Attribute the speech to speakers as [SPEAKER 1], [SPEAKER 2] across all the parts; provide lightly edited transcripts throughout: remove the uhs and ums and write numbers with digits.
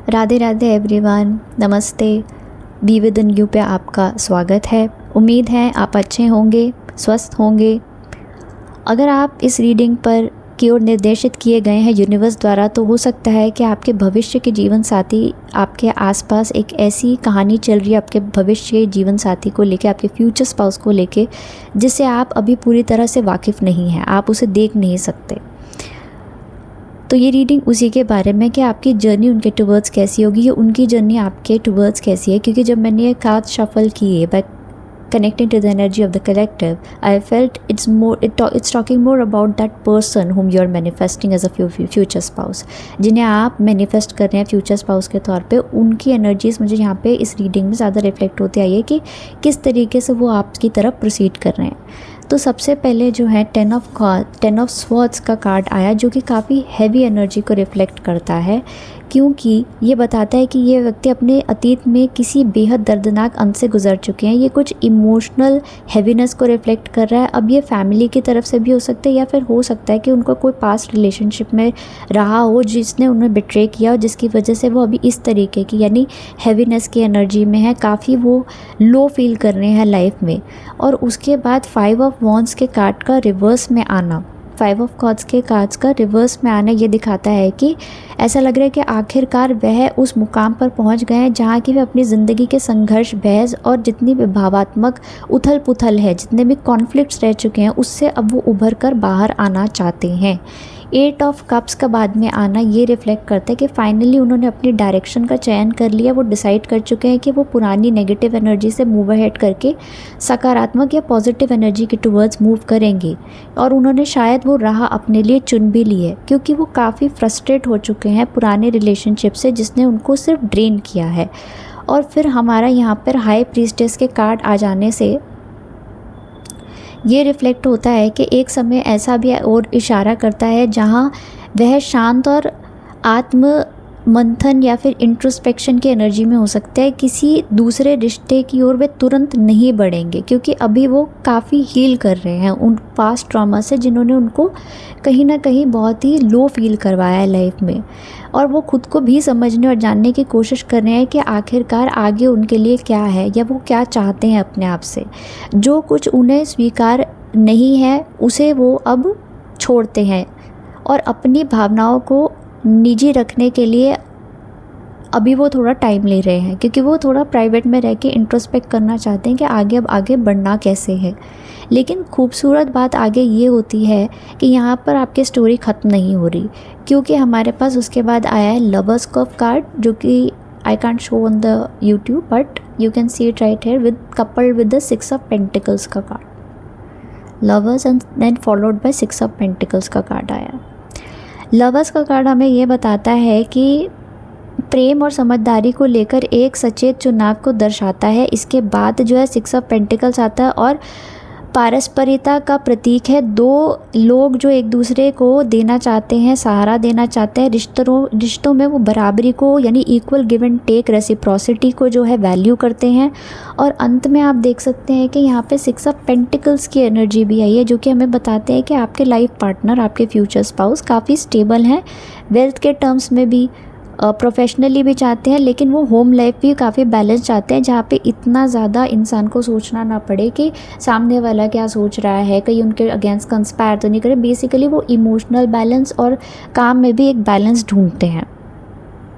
[SPEAKER 1] Radhe Radhe everyone, नमस्ते। Be with in you पे आपका स्वागत है। उम्मीद है आप अच्छे होंगे, स्वस्थ होंगे। अगर आप इस रीडिंग पर की ओर निर्देशित किए गए हैं यूनिवर्स द्वारा, तो हो सकता है कि आपके भविष्य के जीवन साथी आपके आसपास एक ऐसी कहानी चल रही है आपके भविष्य के जीवन साथी को लेके, आपके फ्यूचर स्पाउस को लेके, जिससे आप अभी पूरी तरह से वाकिफ़ नहीं हैं, आप उसे देख नहीं सकते। तो ये रीडिंग उसी के बारे में कि आपकी जर्नी उनके टुवर्ड्स कैसी होगी या उनकी जर्नी आपके टुवर्ड्स कैसी है। क्योंकि जब मैंने ये कार्ड शफल किए by connecting to the energy of the collective, I felt it's talking more about that person whom you are manifesting as a future spouse. जिन्हें आप मैनिफेस्ट कर रहे हैं फ्यूचर स्पाउस के तौर पे, उनकी एनर्जीज मुझे यहाँ पे इस रीडिंग में ज़्यादा रिफ्लेक्ट होती आई है कि किस तरीके से वो आपकी तरफ प्रोसीड कर रहे हैं। तो सबसे पहले जो है 10 ऑफ स्वॉर्ड्स का कार्ड आया, जो कि काफ़ी हैवी एनर्जी को रिफ्लेक्ट करता है, क्योंकि ये बताता है कि ये व्यक्ति अपने अतीत में किसी बेहद दर्दनाक अंत से गुजर चुके हैं। ये कुछ इमोशनल हैवीनेस को रिफ्लेक्ट कर रहा है। अब ये फैमिली की तरफ से भी हो सकता है, या फिर हो सकता है कि उनको कोई पास्ट रिलेशनशिप में रहा हो जिसने उन्हें बिट्रे किया, और जिसकी वजह से वो अभी इस तरीके की यानी हैवीनेस की एनर्जी में है, काफ़ी वो लो फील कर रहे हैं लाइफ में। और उसके बाद 5 ऑफ वॉन्ड्स के कार्ड का रिवर्स में आना, 5 ऑफ कॉर्ड्स के कार्ड्स का रिवर्स में आना ये दिखाता है कि ऐसा लग रहा है कि आखिरकार वह उस मुकाम पर पहुंच गए हैं जहां कि वे अपनी ज़िंदगी के संघर्ष, बहस और जितनी भी भावात्मक उथल पुथल है, जितने भी कॉन्फ्लिक्ट्स रह चुके हैं, उससे अब वो उभर कर बाहर आना चाहते हैं। 8 ऑफ कप्स का बाद में आना ये रिफ्लेक्ट करता है कि फाइनली उन्होंने अपनी डायरेक्शन का चयन कर लिया। वो डिसाइड कर चुके हैं कि वो पुरानी नेगेटिव एनर्जी से मूव अहेड करके सकारात्मक या पॉजिटिव एनर्जी के टुवर्ड्स मूव करेंगे। और उन्होंने शायद वो राह अपने लिए चुन भी ली है, क्योंकि वो काफ़ी फ्रस्ट्रेट हो चुके हैं पुराने रिलेशनशिप से, जिसने उनको सिर्फ ड्रेन किया है। और फिर हमारा यहाँ पर हाई प्रीस्टेस के कार्ड आ जाने से ये रिफ्लेक्ट होता है कि एक समय ऐसा भी और इशारा करता है जहाँ वह शांत और आत्म मंथन या फिर इंट्रोस्पेक्शन की एनर्जी में हो सकता है। किसी दूसरे रिश्ते की ओर वे तुरंत नहीं बढ़ेंगे, क्योंकि अभी वो काफ़ी हील कर रहे हैं उन पास्ट ट्रॉमा से, जिन्होंने उनको कहीं ना कहीं बहुत ही लो फील करवाया है लाइफ में। और वो खुद को भी समझने और जानने की कोशिश कर रहे हैं कि आखिरकार आगे उनके लिए क्या है, या वो क्या चाहते हैं अपने आप से। जो कुछ उन्हें स्वीकार नहीं है उसे वो अब छोड़ते हैं, और अपनी भावनाओं को निजी रखने के लिए अभी वो थोड़ा टाइम ले रहे हैं, क्योंकि वो थोड़ा प्राइवेट में रह के इंट्रोस्पेक्ट करना चाहते हैं कि अब आगे बढ़ना कैसे है। लेकिन खूबसूरत बात आगे ये होती है कि यहाँ पर आपकी स्टोरी ख़त्म नहीं हो रही, क्योंकि हमारे पास उसके बाद आया है लवर्स कर्व कार्ड, जो कि I can't show on the YouTube, but you can see it right here, with coupled with the 6 of pentacles का card. Lovers and then followed by 6 of pentacles का कार्ड आया। Lovers का card हमें ये बताता है कि प्रेम और समझदारी को लेकर एक सचेत चुनाव को दर्शाता है। इसके बाद जो है 6 ऑफ पेंटिकल्स आता है, और पारस्परिकता का प्रतीक है। दो लोग जो एक दूसरे को देना चाहते हैं, सहारा देना चाहते हैं, रिश्तों में वो बराबरी को यानी equal give and take, reciprocity को जो है वैल्यू करते हैं। और अंत में आप देख सकते हैं कि यहाँ पे 6 ऑफ पेंटिकल्स की एनर्जी भी आई है, जो कि हमें बताते हैं कि आपके लाइफ पार्टनर, आपके फ्यूचर स्पाउस काफ़ी स्टेबल हैं, वेल्थ के टर्म्स में भी, प्रोफेशनली भी चाहते हैं, लेकिन वो होम लाइफ भी काफ़ी बैलेंस चाहते हैं, जहाँ पे इतना ज़्यादा इंसान को सोचना ना पड़े कि सामने वाला क्या सोच रहा है, कहीं उनके अगेंस्ट कंस्पायर तो नहीं करे। बेसिकली वो इमोशनल बैलेंस और काम में भी एक बैलेंस ढूंढते हैं।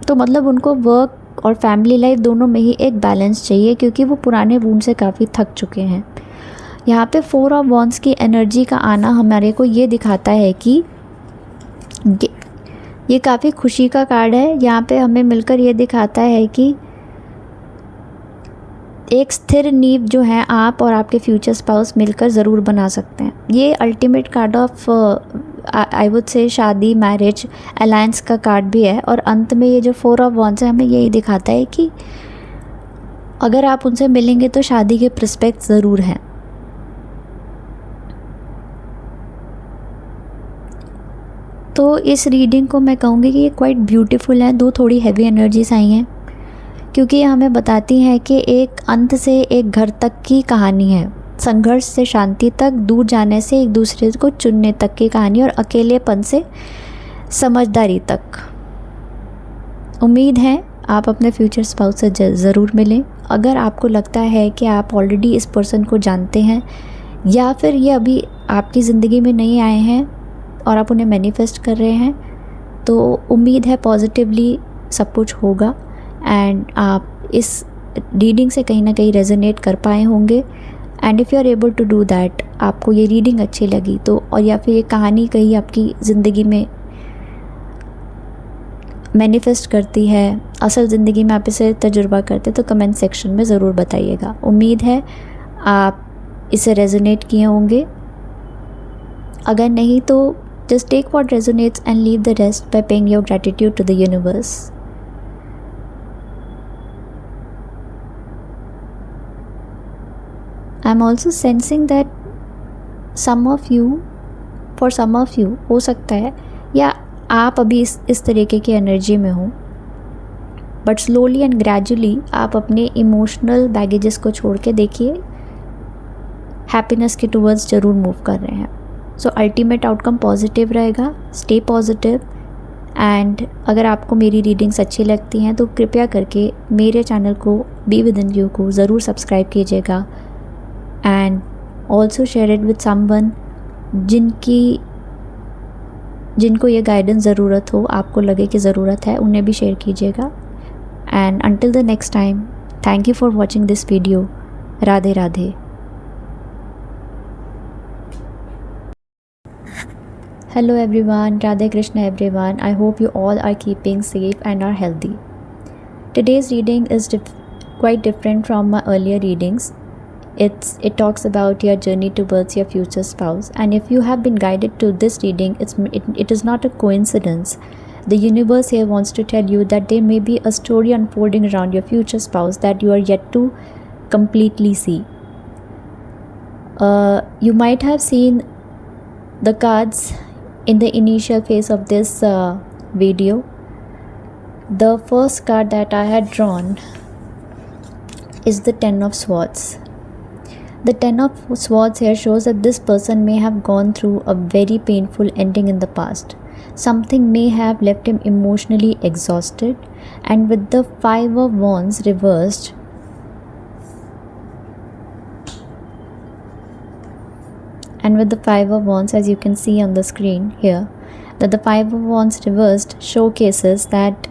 [SPEAKER 1] तो मतलब उनको वर्क और फैमिली लाइफ दोनों में ही एक बैलेंस चाहिए, क्योंकि वो पुराने वूंड से काफ़ी थक चुके हैं। यहाँ पे 4 ऑफ वॉन्ड्स की एनर्जी का आना हमारे को ये दिखाता है कि ये काफ़ी खुशी का कार्ड है। यहाँ पे हमें मिलकर ये दिखाता है कि एक स्थिर नींव जो है आप और आपके फ्यूचर स्पाउस मिलकर ज़रूर बना सकते हैं। ये ultimate card of I would say शादी, मैरिज, अलायंस का कार्ड भी है। और अंत में ये जो 4 ऑफ वॉन्ड्स है हमें यही दिखाता है कि अगर आप उनसे मिलेंगे तो शादी के प्रोस्पेक्ट ज़रूर हैं। तो इस रीडिंग को मैं कहूँगी कि ये क्वाइट ब्यूटीफुल है। 2 थोड़ी हैवी एनर्जीज आई हैं, क्योंकि ये हमें बताती हैं कि एक अंत से एक घर तक की कहानी है, संघर्ष से शांति तक, दूर जाने से एक दूसरे को चुनने तक की कहानी, और अकेलेपन से समझदारी तक। उम्मीद है आप अपने फ्यूचर स्पाउस से ज़रूर मिलें। अगर आपको लगता है कि आप ऑलरेडी इस पर्सन को जानते हैं या फिर ये अभी आपकी ज़िंदगी में नहीं आए हैं और आप उन्हें मैनिफेस्ट कर रहे हैं, तो उम्मीद है पॉजिटिवली सब कुछ होगा एंड आप इस रीडिंग से कहीं ना कहीं रेजोनेट कर पाए होंगे। And if you are able to do that, आपको ये रीडिंग अच्छी लगी तो, और या फिर ये कहानी कहीं आपकी ज़िंदगी में मैनिफेस्ट करती है, असल ज़िंदगी में आप इसे तजुर्बा करते, तो कमेंट सेक्शन में ज़रूर बताइएगा। उम्मीद है आप इसे रेजोनेट किए होंगे। अगर नहीं तो just take what resonates and leave the rest by paying your gratitude to the universe. I'm also sensing that some of you, for some of you हो सकता है या आप अभी इस तरीके की एनर्जी में हो, बट स्लोली एंड ग्रेजुअली आप अपने इमोशनल बैगेजेस को छोड़ के देखिए हैप्पीनेस के टूवर्ड्स ज़रूर मूव कर रहे हैं। सो अल्टीमेट आउटकम पॉजिटिव रहेगा। Stay positive. एंड अगर आपको मेरी रीडिंग्स अच्छी लगती हैं तो कृपया करके मेरे चैनल को बी विद इन यू को ज़रूर सब्सक्राइब कीजिएगा and also share it with someone जिनको ये गाइडेंस ज़रूरत हो, आपको लगे कि ज़रूरत है, उन्हें भी शेयर कीजिएगा। And until the next time, thank you for watching this video. Radhe Radhe. Hello everyone, Radhe Krishna everyone. I hope you all are keeping safe and are healthy. Today's reading is quite different from my earlier readings. It talks about your journey towards your future spouse, and if you have been guided to this reading, it is not a coincidence. The universe here wants to tell you that there may be a story unfolding around your future spouse that you are yet to completely see. You might have seen the cards in the initial phase of this video. The first card that I had drawn is the Ten of Swords. The Ten of Swords here shows that this person may have gone through a very painful ending in the past. Something may have left him emotionally exhausted, and with the Five of Wands reversed, and with the Five of Wands, as you can see on the screen here, that the Five of Wands reversed showcases that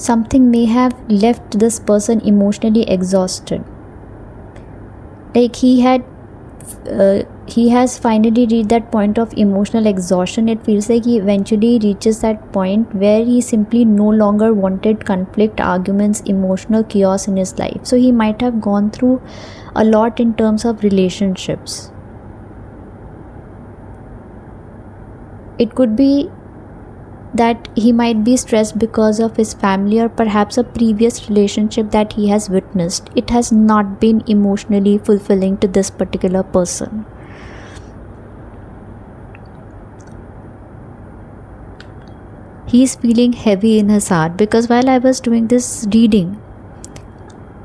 [SPEAKER 1] something may have left this person emotionally exhausted. Like he has finally reached that point of emotional exhaustion. It feels like he eventually reaches that point where he simply no longer wanted conflict, arguments, emotional chaos in his life. So he might have gone through a lot in terms of relationships. It could be that he might be stressed because of his family or perhaps a previous relationship that he has witnessed. It has not been emotionally fulfilling to this particular person. He is feeling heavy in his heart because while I was doing this reading,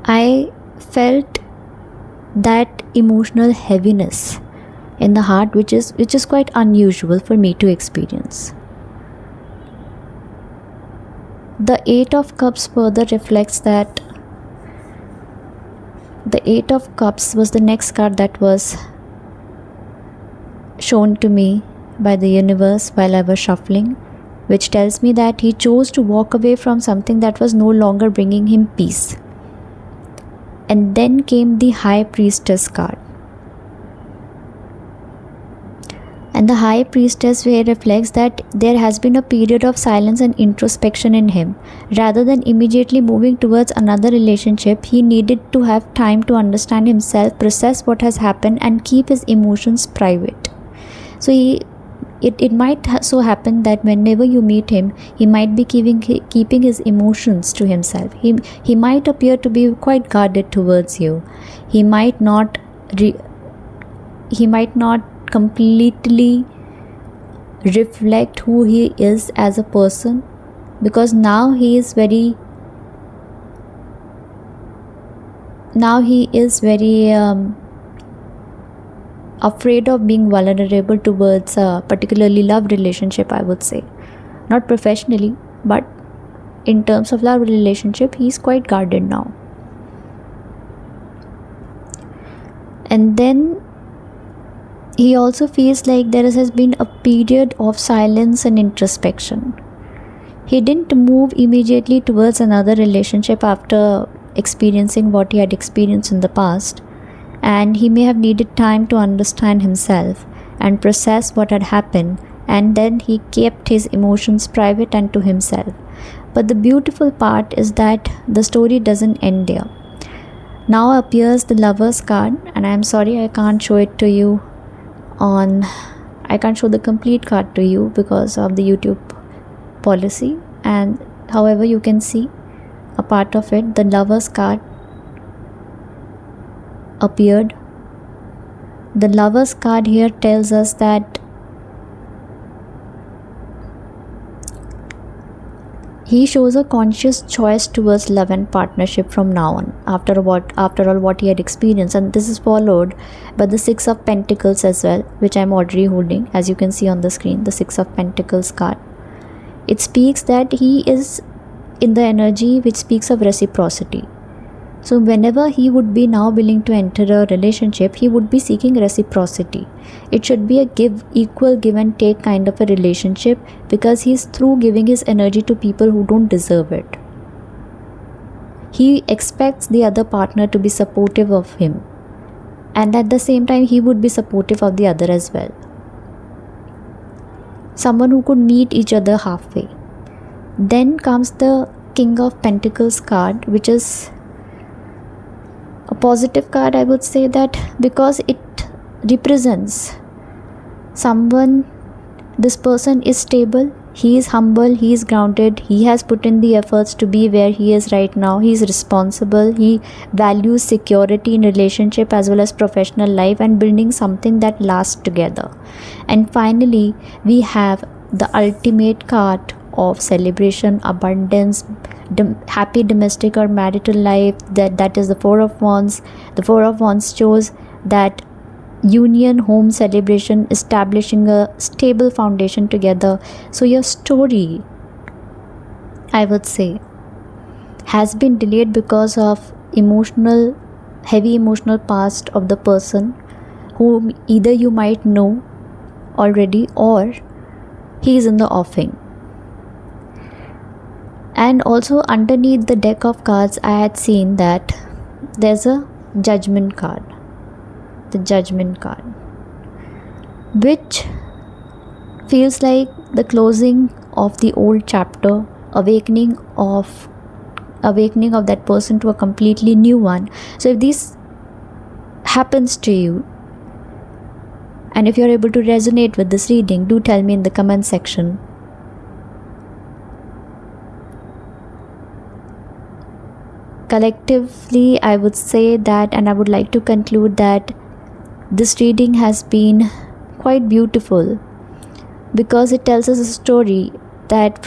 [SPEAKER 1] I felt that emotional heaviness in the heart, which is quite unusual for me to experience. The Eight of Cups further reflects that the Eight of Cups was the next card that was shown to me by the universe while I was shuffling, which tells me that he chose to walk away from something that was no longer bringing him peace. And then came the High Priestess card. And the High Priestess here reflects that there has been a period of silence and introspection in him. Rather than immediately moving towards another relationship, he needed to have time to understand himself, process what has happened, and keep his emotions private. So it might so happen that whenever you meet him, he might be keeping his emotions to himself. He might appear to be quite guarded towards you. He might not completely reflect who he is as a person, because now he is very afraid of being vulnerable towards a particularly love relationship, I would say. Not professionally, but in terms of love relationship, he is quite guarded now. And then he also feels like there has been a period of silence and introspection. He didn't move immediately towards another relationship after experiencing what he had experienced in the past, and he may have needed time to understand himself and process what had happened, and then he kept his emotions private and to himself. But the beautiful part is that the story doesn't end there. Now appears the Lover's card, and I'm sorry I can't show it to you I can't show the complete card to you because of the YouTube policy, and however you can see a part of it. The Lover's card appeared. The Lover's card here tells us that he shows a conscious choice towards love and partnership from now on, after all what he had experienced, and this is followed by the Six of Pentacles as well, which I'm already holding, as you can see on the screen, the Six of Pentacles card. It speaks that he is in the energy which speaks of reciprocity. So whenever he would be now willing to enter a relationship, he would be seeking reciprocity. It should be a equal give and take kind of a relationship, because he's through giving his energy to people who don't deserve it. He expects the other partner to be supportive of him, and at the same time he would be supportive of the other as well. Someone who could meet each other halfway. Then comes the King of Pentacles card, which is a positive card, I would say, that because it represents someone, this person is stable, he is humble, he is grounded, he has put in the efforts to be where he is right now, he is responsible, he values security in relationship as well as professional life, and building something that lasts together. And finally we have the ultimate card of celebration, abundance, happy domestic or marital life, that is the Four of Wands. The Four of Wands shows that union, home, celebration, establishing a stable foundation together. So your story, I would say, has been delayed because of heavy emotional past of the person whom either you might know already or he is in the offing. And also underneath the deck of cards, I had seen that there's a Judgment card. The Judgment card, which feels like the closing of the old chapter, awakening of that person to a completely new one. So if this happens to you, and if you're able to resonate with this reading, do tell me in the comment section. Collectively, I would say that, and I would like to conclude that this reading has been quite beautiful, because it tells us a story that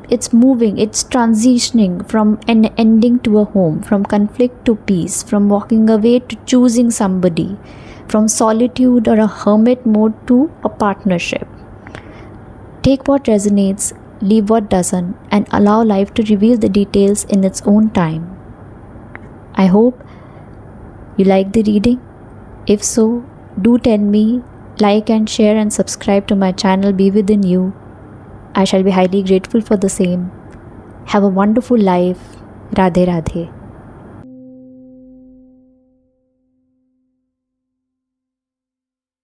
[SPEAKER 1] it's transitioning from an ending to a home, from conflict to peace, from walking away to choosing somebody, from solitude or a hermit mode to a partnership. Take what resonates, leave what doesn't, and allow life to reveal the details in its own time. I hope you like the reading. If so, do tell me, like and share and subscribe to my channel Be Within You. I shall be highly grateful for the same. Have a wonderful life. Radhe Radhe.